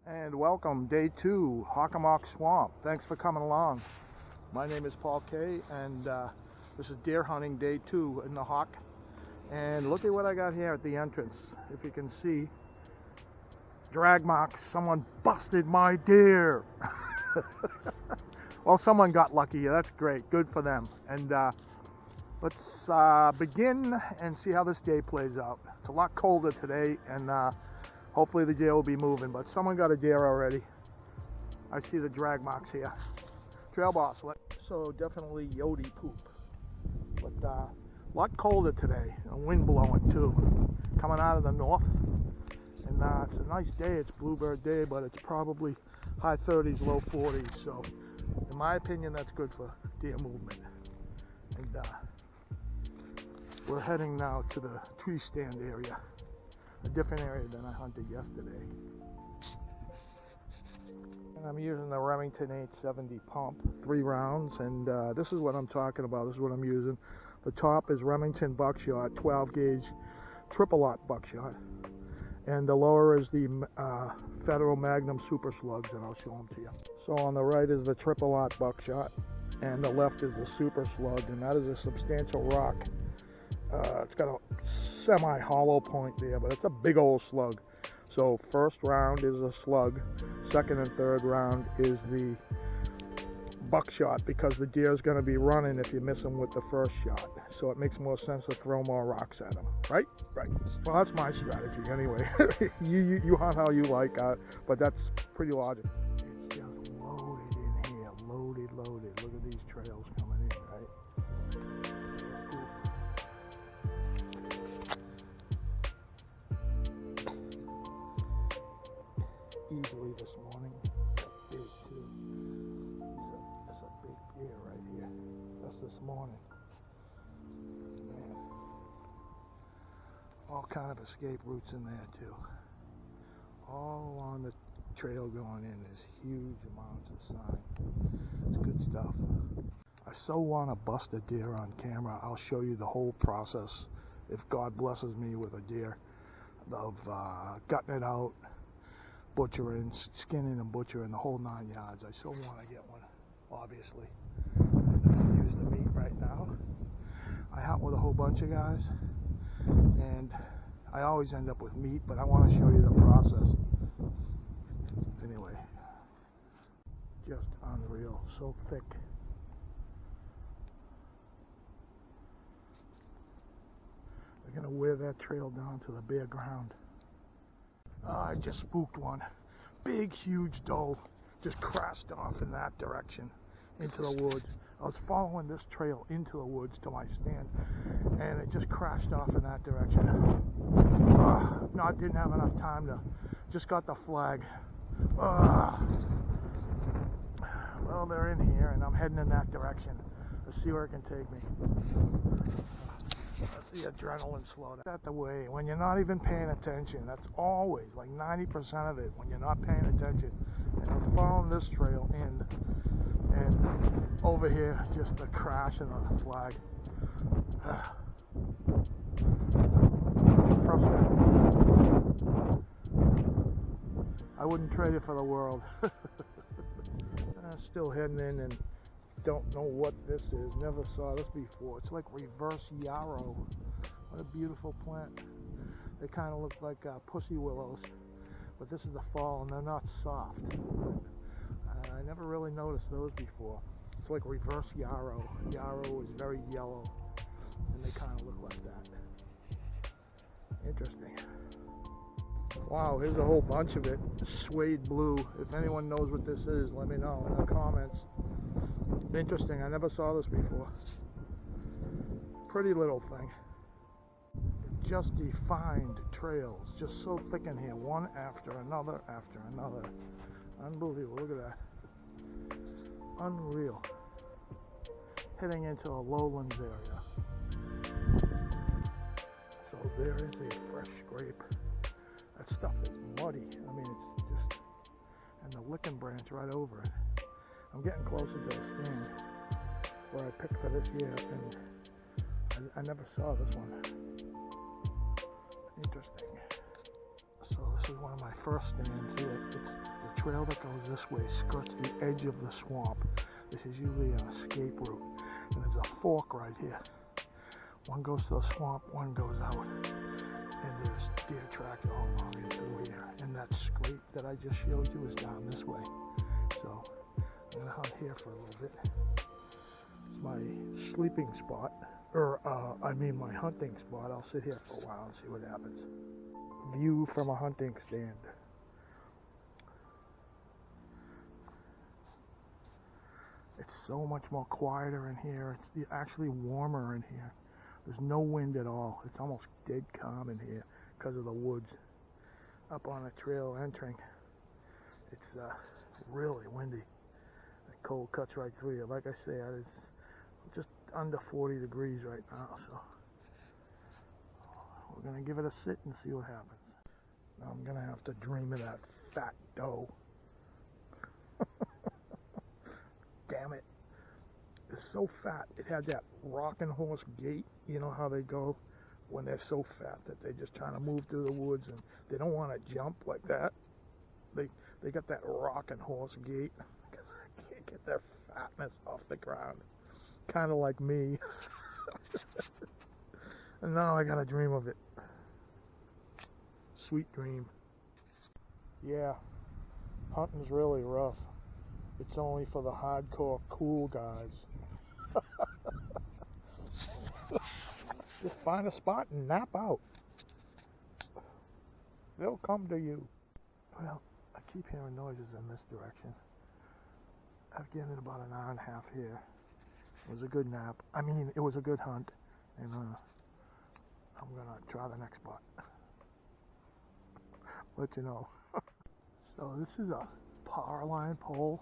And welcome, day 2, Hockamock Swamp. Thanks for coming along. My name is Paul K, and this is deer hunting day 2 in the Hock. And look at what I got here at the entrance. If you can see, drag marks. Someone busted my deer. Well, someone got lucky. That's great. Good for them. And let's begin and see how this day plays out. It's a lot colder today, and hopefully the deer will be moving, but someone got a deer already. I see the drag marks here. Trail boss, so definitely Yodi poop. But a lot colder today, a wind blowing too, coming out of the north. And it's a nice day, it's bluebird day, but it's probably high 30s, low 40s. So in my opinion, that's good for deer movement. And we're heading now to the tree stand area. A different area than I hunted yesterday. And I'm using the Remington 870 pump, 3 rounds, and this is what I'm talking about. This is what I'm using. The top is Remington buckshot, 12 gauge triple lot buckshot, and the lower is the Federal Magnum Super Slugs, and I'll show them to you. So on the right is the triple lot buckshot, and the left is the Super Slug, and that is a substantial rock. It's got a semi-hollow point there, but it's a big old slug. So first round is a slug, second and third round is the buckshot, because the deer is going to be running if you miss him with the first shot. So it makes more sense to throw more rocks at him, right? Right. Well, that's my strategy anyway. you hunt how you like, but that's pretty logical. It's just loaded in here, loaded. Look at these trails coming in, right? Easily this morning. That's big too. That's a big deer right here. That's this morning. Man. All kind of escape routes in there too. All along the trail going in, there's huge amounts of sign. It's good stuff. I so want to bust a deer on camera. I'll show you the whole process if God blesses me with a deer, of gutting it out, butchering, skinning and butchering, the whole 9 yards. I so want to get one, obviously. I'm going to use the meat right now. I hunt with a whole bunch of guys, and I always end up with meat, but I want to show you the process. Anyway, just unreal, so thick. They're going to wear that trail down to the bare ground. I just spooked one. Big, huge doe just crashed off in that direction into the woods. I was following this trail into the woods to my stand, and it just crashed off in that direction. No, I didn't have enough time to, just got the flag. Well, they're in here, and I'm heading in that direction. Let's see where it can take me. The adrenaline slow down. That's the way. When you're not even paying attention, that's always like 90% of it. When you're not paying attention, and I was following this trail in, and over here, just the crash and the flag. Frustrating. I wouldn't trade it for the world. Still heading in and don't know what this is. Never saw this before. It's like reverse yarrow. What a beautiful plant. They kind of look like pussy willows, but this is the fall and they're not soft. I never really noticed those before. It's like reverse yarrow. Yarrow is very yellow, and they kind of look like that. Interesting. Wow, here's a whole bunch of it. Suede blue. If anyone knows what this is, let me know in the comments. Interesting, I never saw this before. Pretty little thing. Just defined trails, just so thick in here, one after another after another. Unbelievable, look at that. Unreal. Heading into a lowlands area. So there is a fresh scrape. That stuff is muddy. I mean, it's just, and the licking branch right over it. I'm getting closer to the stand where I picked for this year, and I never saw this one. Interesting. So this is one of my first stands here. It's trail that goes this way skirts the edge of the swamp. This is usually an escape route. And there's a fork right here. One goes to the swamp, one goes out. And there's deer tracks all along and through here. And that scrape that I just showed you is down this way. So I'm going to hunt here for a little bit. It's my sleeping spot. My hunting spot. I'll sit here for a while and see what happens. View from a hunting stand. It's so much more quieter in here. It's actually warmer in here. There's no wind at all. It's almost dead calm in here because of the woods. Up on a trail entering, it's really windy. The cold cuts right through you. Like I say, it's just under 40 degrees right now, so we're gonna give it a sit and see what happens. Now I'm gonna have to dream of that fat doe. Damn it. It's so fat. It had that rocking horse gait. You know how they go when they're so fat that they're just trying to move through the woods and they don't want to jump like that. They got that rocking horse gait because they can't get their fatness off the ground. Kind of like me. And now I got to dream of it. Sweet dream. Yeah, hunting's really rough. It's only for the hardcore cool guys. Just find a spot and nap out. They'll come to you. Well, I keep hearing noises in this direction. I've given about an hour and a half here. It was a good nap. It was a good hunt. And I'm going to try the next spot. Let you know. So this is a power line pole.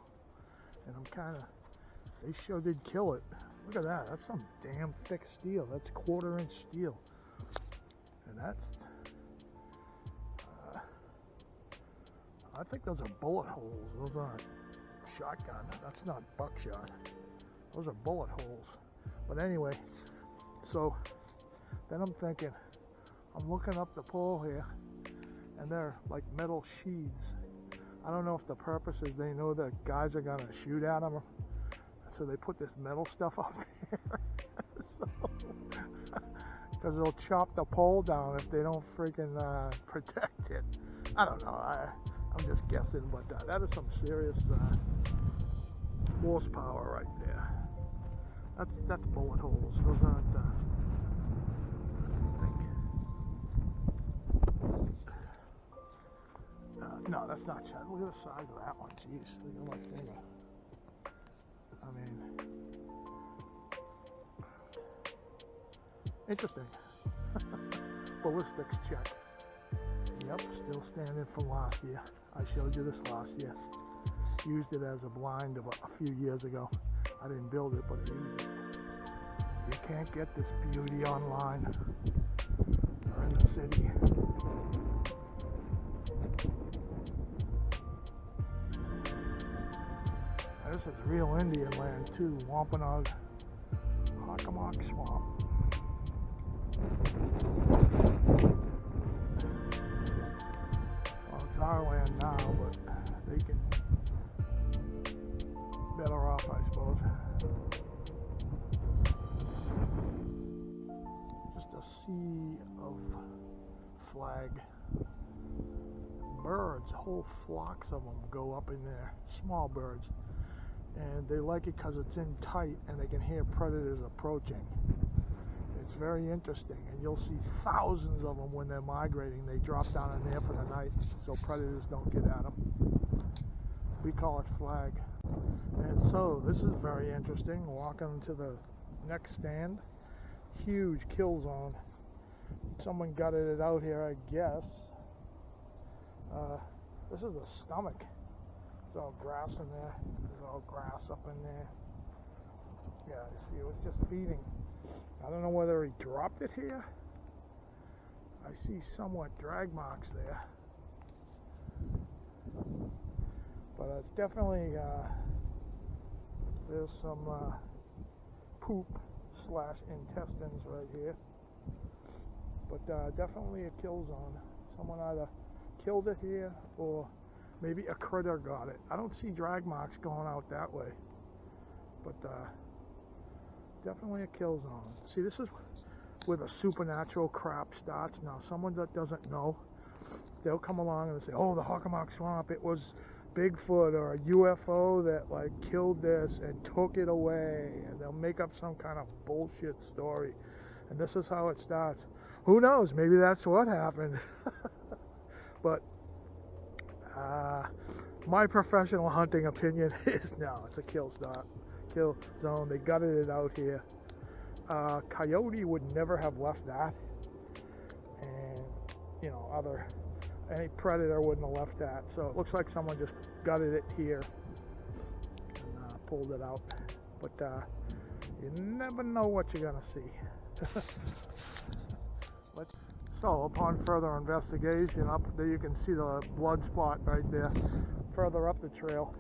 And they sure did kill it. Look at that. That's some damn thick steel. That's 1/4 inch steel. And that's, I think those are bullet holes. Those aren't shotgun. That's not buckshot. Those are bullet holes. But anyway, so then I'm thinking, I'm looking up the pole here, and they're like metal sheaths. I don't know if the purpose is they know that guys are going to shoot at them, so they put this metal stuff up there. Because they'll chop the pole down if they don't freaking protect it. I don't know. I'm just guessing, but that is some serious horsepower right there. That's bullet holes. Those aren't. No, that's not shot. Look at the size of that one. Jeez, look at my finger. Interesting. Ballistics check. Yep, still standing from last year. I showed you this last year. Used it as a blind a few years ago. I didn't build it, but I used it. You can't get this beauty online or in the city. This is real Indian land too, Wampanoag, Hockamock Swamp. Well, it's our land now, but they can better off, I suppose. Just a sea of flag. Birds, whole flocks of them go up in there, small birds. And they like it because it's in tight and they can hear predators approaching. It's very interesting, and you'll see thousands of them when they're migrating. They drop down in there for the night so predators don't get at them. We call it flag. And so this is very interesting. Walking to the next stand. Huge kill zone. Someone gutted it out here, I guess. This is the stomach. There's all grass in there. There's all grass up in there. Yeah, you see, it was just feeding. I don't know whether he dropped it here. I see somewhat drag marks there. But it's definitely, there's some poop / intestines right here. But definitely a kill zone. Someone either killed it here or Maybe a critter got it. I don't see drag marks going out that way, but definitely a kill zone. See, this is where the supernatural crap starts. Now, someone that doesn't know, they'll come along and say, oh, the Hockamock Swamp, it was Bigfoot or a UFO that like killed this and took it away, and they'll make up some kind of bullshit story, and this is how it starts. Who knows? Maybe that's what happened. But my professional hunting opinion is no, it's a kill zone. They gutted it out here. Coyote would never have left that, and you know, any predator wouldn't have left that. So it looks like someone just gutted it here and pulled it out. But you never know what you're gonna see. So upon further investigation, up there you can see the blood spot right there. Further up the trail,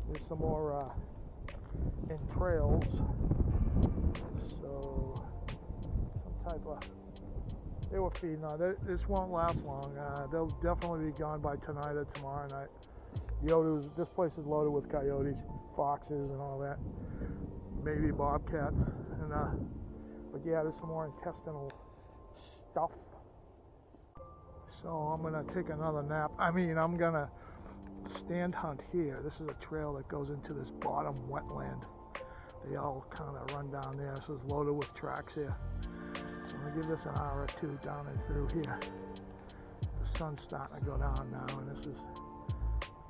there's some more entrails. So some type of, they were feeding on. This won't last long. They'll definitely be gone by tonight or tomorrow night. This place is loaded with coyotes, foxes, and all that. Maybe bobcats. And but yeah, there's some more intestinal stuff. So I'm gonna take another nap. I'm gonna stand hunt here. This is a trail that goes into this bottom wetland. They all kind of run down there. This is loaded with tracks here. So I'm gonna give this an hour or two down and through here. The sun's starting to go down now, and this is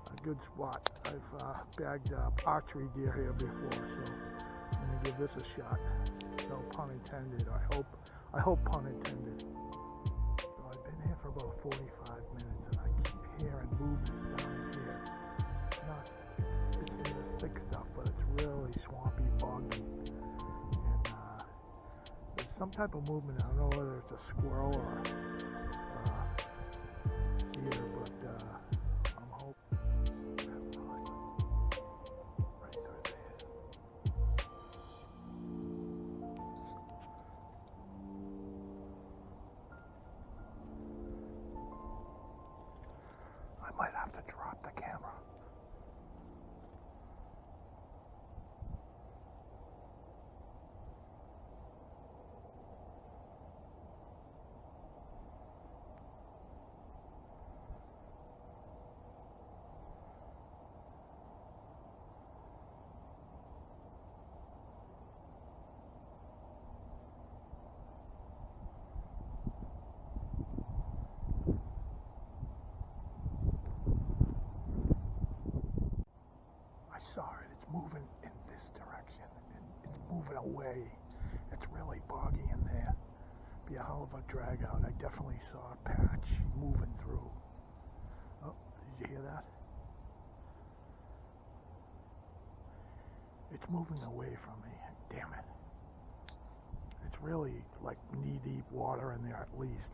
a good spot. I've bagged archery deer here before, so I'm gonna give this a shot. No pun intended. I hope pun intended. So I've been here for about 45 minutes, and I keep hearing movement down here. It's in this thick stuff, but it's really swampy, boggy, and there's some type of movement. I don't know whether it's a squirrel or deer, but I'm hoping. Right through there. I might have to drop the camera. Saw it. It's moving in this direction. It's moving away. It's really boggy in there. Be a hell of a drag out. I definitely saw a patch moving through. Oh, did you hear that? It's moving away from me. Damn it. It's really like knee-deep water in there at least.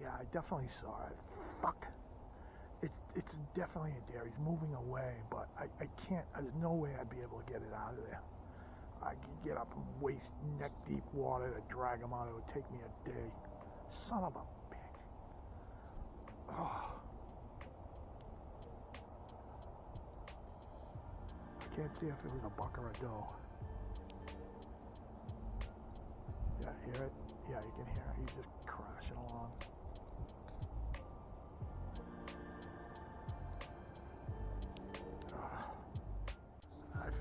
Yeah, I definitely saw it. Fuck. It's definitely a deer. He's moving away, but I can't. There's no way I'd be able to get it out of there. I could get up and waist neck deep water to drag him out. It would take me a day. Son of a bitch. Oh. I can't see if it was a buck or a doe. Yeah, hear it? Yeah, you can hear it. He's just crashing along.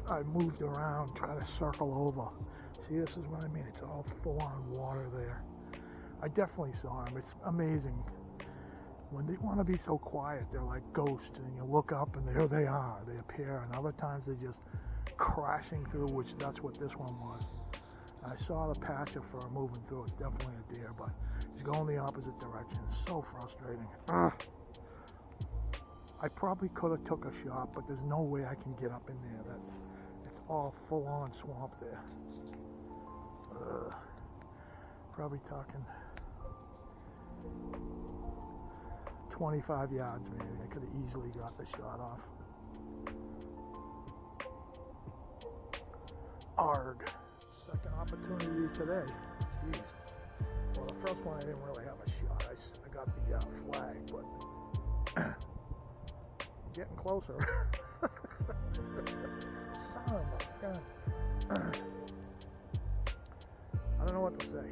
I moved around, trying to circle over. See, this is what I mean. It's all full-on water there. I definitely saw him. It's amazing. When they want to be so quiet, they're like ghosts, and you look up and there they are. They appear, and other times they're just crashing through, which that's what this one was. I saw the patch of fur moving through. It's definitely a deer, but he's going the opposite direction. It's so frustrating. Ugh. I probably could have took a shot, but there's no way I can get up in there. It's all full-on swamp there. Probably talking 25 yards maybe. I could have easily got the shot off. Arg. Second opportunity today. Jeez. Well, the first one I didn't really have a shot. I got the flag, but getting closer. Son of a gun. I don't know what to say.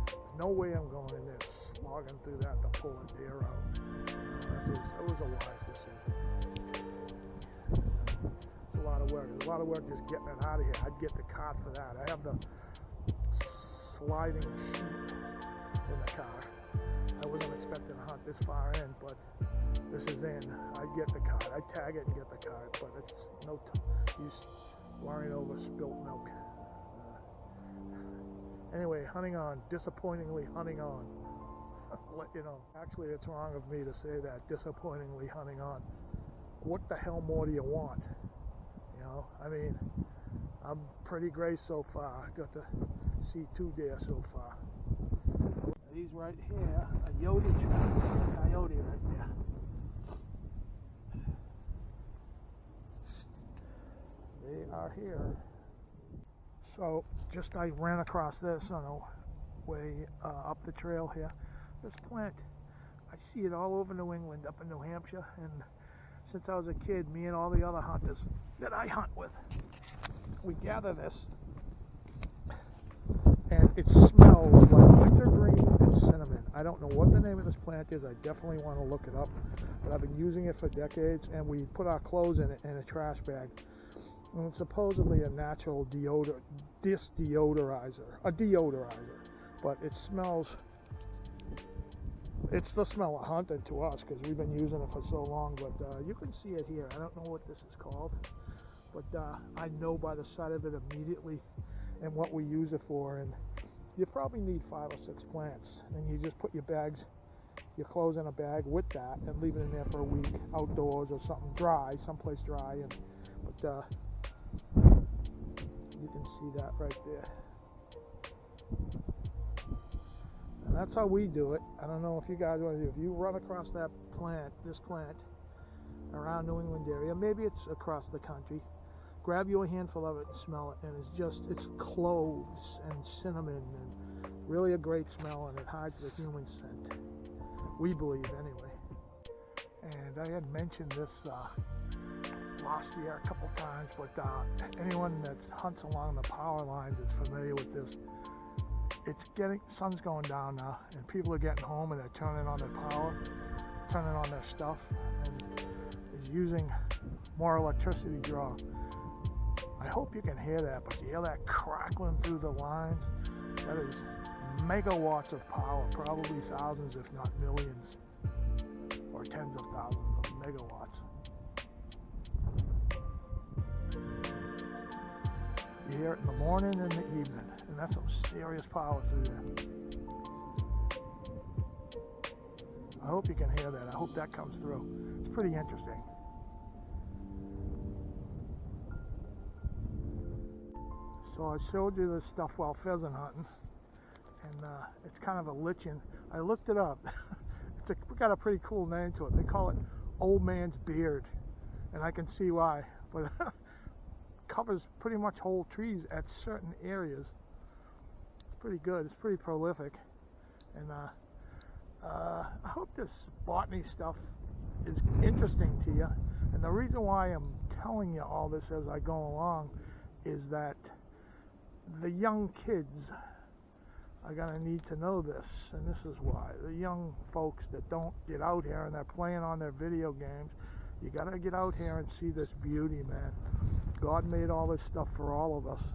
There's no way I'm going in there slogging through that to pull a deer out. It was a wise decision. It's a lot of work. It's a lot of work just getting it out of here. I'd get the cart for that. I have the sliding sheet in the car. I wasn't expecting to hunt this far in, but this is in. I'd get the cart. I'd tag it and get the cart, but it's no use worrying over spilt milk. Anyway, hunting on. Disappointingly hunting on. I'll let you know. Actually, it's wrong of me to say that. Disappointingly hunting on. What the hell more do you want? You know, I mean, I'm pretty great so far. Got to see 2 deer so far. These right here, a coyote track. Coyote right there. They are here. So, just I ran across this on the way up the trail here. This plant, I see it all over New England, up in New Hampshire, and since I was a kid, me and all the other hunters that I hunt with, we gather this, and it smells like wintergreen and cinnamon. I don't know what the name of this plant is. I definitely want to look it up, but I've been using it for decades, and we put our clothes in it in a trash bag. And it's supposedly a natural deodorizer, but it smells, it's the smell of hunting to us because we've been using it for so long, but you can see it here. I don't know what this is called, but I know by the sight of it immediately and what we use it for, and you probably need 5 or 6 plants, and you just put your clothes in a bag with that and leave it in there for a week outdoors or something dry, someplace dry, and but you can see that right there. And that's how we do it. I don't know if you guys want to do it. If you run across that plant, this plant, around New England area, maybe it's across the country, grab you a handful of it and smell it, and it's cloves and cinnamon and really a great smell, and it hides the human scent. We believe anyway. And I had mentioned this last year a couple times, but anyone that hunts along the power lines is familiar with this. Sun's going down now, and people are getting home and they're turning on their power, turning on their stuff, and is using more electricity draw. I hope you can hear that, but you hear that crackling through the lines? That is megawatts of power, probably thousands if not millions, or tens of thousands of megawatts. You hear it in the morning and the evening, and that's some serious power through there. I hope you can hear that. I hope that comes through. It's pretty interesting. So I showed you this stuff while pheasant hunting, and it's kind of a lichen. I looked it up. It's got a pretty cool name to it. They call it old man's beard, and I can see why. But covers pretty much whole trees at certain areas. It's pretty good. It's pretty prolific, and I hope this botany stuff is interesting to you. And the reason why I'm telling you all this as I go along is that the young kids are going to need to know this, and this is why. The young folks that don't get out here and they're playing on their video games, you got to get out here and see this beauty, man. God made all this stuff for all of us,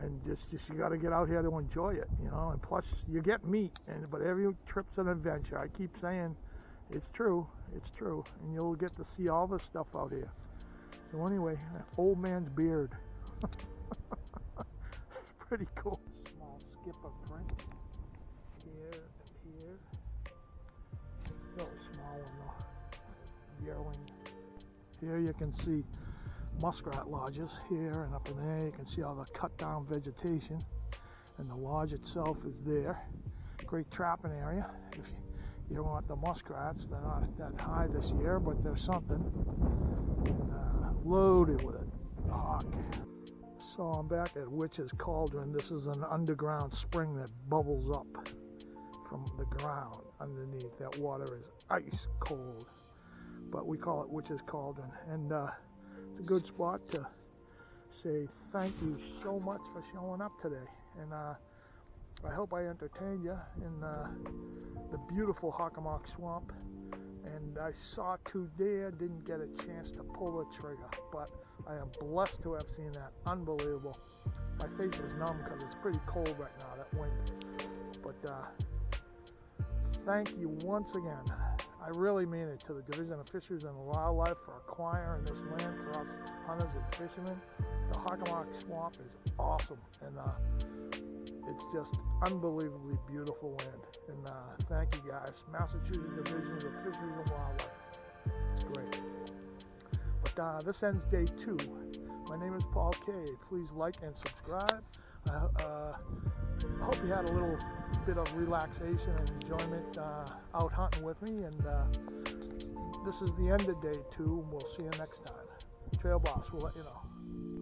and just you got to get out here to enjoy it, you know. And plus, you get meat, but every trip's an adventure. I keep saying it's true, and you'll get to see all this stuff out here. So anyway, old man's beard. It's pretty cool. Small skip of print here and here. Still a small one though. Yearling. Here you can see muskrat lodges here and up in there. You can see all the cut down vegetation, and the lodge itself is there. Great trapping area. If You don't want the muskrats. They're not that high this year, but there's something. Loaded with it. Hawk. So I'm back at Witch's Cauldron. This is an underground spring that bubbles up from the ground underneath. That water is ice cold, but we call it Witch's Cauldron. And it's a good spot to say thank you so much for showing up today. And I hope I entertained you in the beautiful Hockamock Swamp. And I saw 2 deer, didn't get a chance to pull the trigger, but I am blessed to have seen that. Unbelievable. My face is numb because it's pretty cold right now, that wind. But thank you once again. I really mean it, to the Division of Fisheries and Wildlife for acquiring this land for us hunters and fishermen. The Hockamock Swamp is awesome, and it's just unbelievably beautiful land. And thank you guys. Massachusetts Division of Fisheries and Wildlife. It's great. But this ends day 2. My name is Paul K. Please like and subscribe. I hope you had a little bit of relaxation and enjoyment out hunting with me. And this is the end of day 2. We'll see you next time. Trail Boss will let you know.